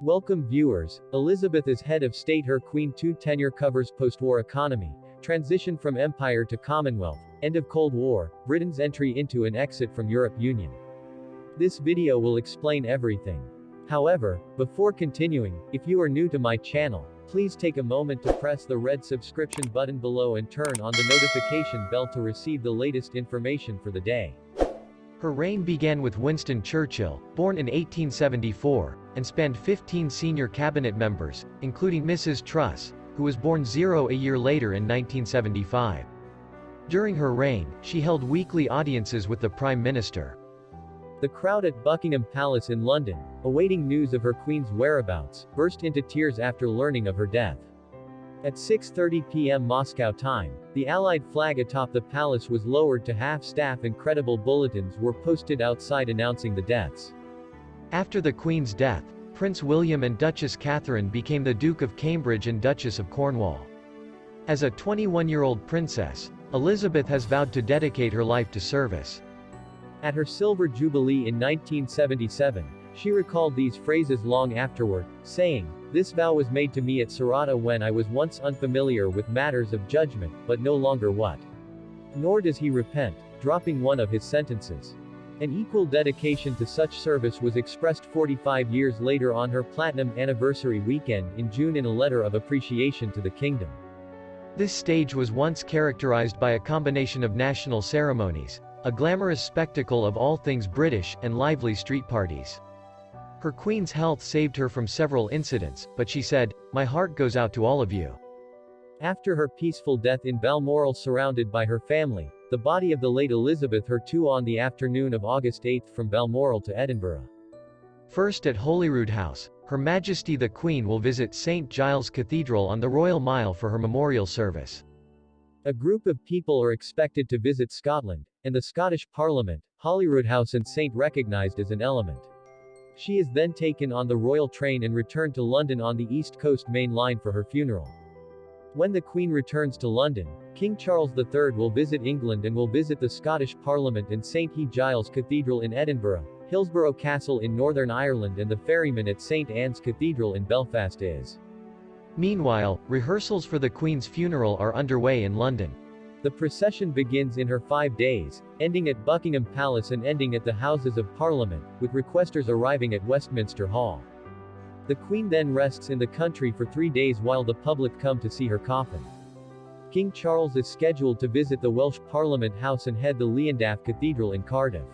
Welcome viewers. Elizabeth as head of state. Her Queen II tenure covers post-war economy, transition from empire to Commonwealth, end of Cold War, Britain's entry into and exit from Europe Union. This video will explain everything. However, before continuing, if you are new to my channel, please take a moment to press the red subscription button below and turn on the notification bell to receive the latest information for the day. Her reign began with Winston Churchill, born in 1874, and spanned 15 senior cabinet members, including Mrs. Truss, who was born a year later in 1975. During her reign, she held weekly audiences with the Prime Minister. The crowd at Buckingham Palace in London, awaiting news of her Queen's whereabouts, burst into tears after learning of her death. At 6:30 p.m. Moscow time, the Allied flag atop the palace was lowered to half-staff and credible bulletins were posted outside announcing the deaths. After the Queen's death, Prince William and Duchess Catherine became the Duke of Cambridge and Duchess of Cornwall. As a 21-year-old princess, Elizabeth has vowed to dedicate her life to service. At her Silver Jubilee in 1977, she recalled these phrases long afterward, saying, "This vow was made to me at Sarata when I was once unfamiliar with matters of judgment, but no longer what. Nor does he repent," dropping one of his sentences. An equal dedication to such service was expressed 45 years later on her platinum anniversary weekend in June in a letter of appreciation to the kingdom. This stage was once characterized by a combination of national ceremonies, a glamorous spectacle of all things British, and lively street parties. Her Queen's health saved her from several incidents, but she said, "My heart goes out to all of you." After her peaceful death in Balmoral surrounded by her family, the body of the late Elizabeth II on the afternoon of August 8 from Balmoral to Edinburgh. First at Holyrood House, Her Majesty the Queen will visit St. Giles Cathedral on the Royal Mile for her memorial service. A group of people are expected to visit Scotland, and the Scottish Parliament, Holyrood House and St. recognized as an element. She is then taken on the royal train and returned to London on the East Coast Main Line for her funeral. When the Queen returns to London, King Charles III will visit England and will visit the Scottish Parliament and St. Giles Cathedral in Edinburgh, Hillsborough Castle in Northern Ireland and the ferryman at St. Anne's Cathedral in Belfast is. Meanwhile, rehearsals for the Queen's funeral are underway in London. The procession begins in her 5 days, ending at Buckingham Palace and ending at the Houses of Parliament, with requesters arriving at Westminster Hall. The Queen then rests in the country for 3 days while the public come to see her coffin. King Charles is scheduled to visit the Welsh Parliament House and head the Llandaff Cathedral in Cardiff.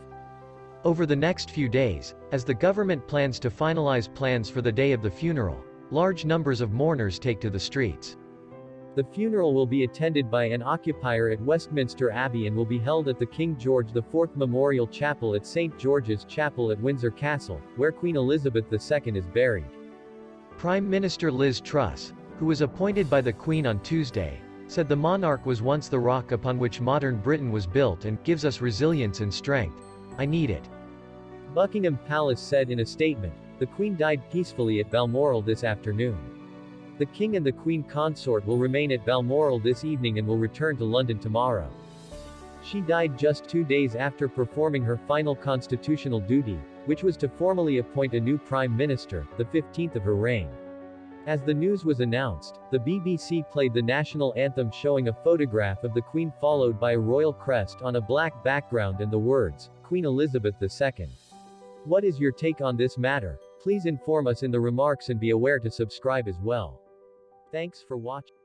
Over the next few days, as the government plans to finalize plans for the day of the funeral, large numbers of mourners take to the streets. The funeral will be attended by an occupier at Westminster Abbey and will be held at the King George IV Memorial Chapel at St. George's Chapel at Windsor Castle, where Queen Elizabeth II is buried. Prime Minister Liz Truss, who was appointed by the Queen on Tuesday, said the monarch was once the rock upon which modern Britain was built and gives us resilience and strength. I need it. Buckingham Palace said in a statement, "The Queen died peacefully at Balmoral this afternoon. The King and the Queen Consort will remain at Balmoral this evening and will return to London tomorrow." She died just 2 days after performing her final constitutional duty, which was to formally appoint a new Prime Minister, the 15th of her reign. As the news was announced, the BBC played the national anthem showing a photograph of the Queen followed by a royal crest on a black background and the words, "Queen Elizabeth II." What is your take on this matter? Please inform us in the remarks and be aware to subscribe as well. Thanks for watching.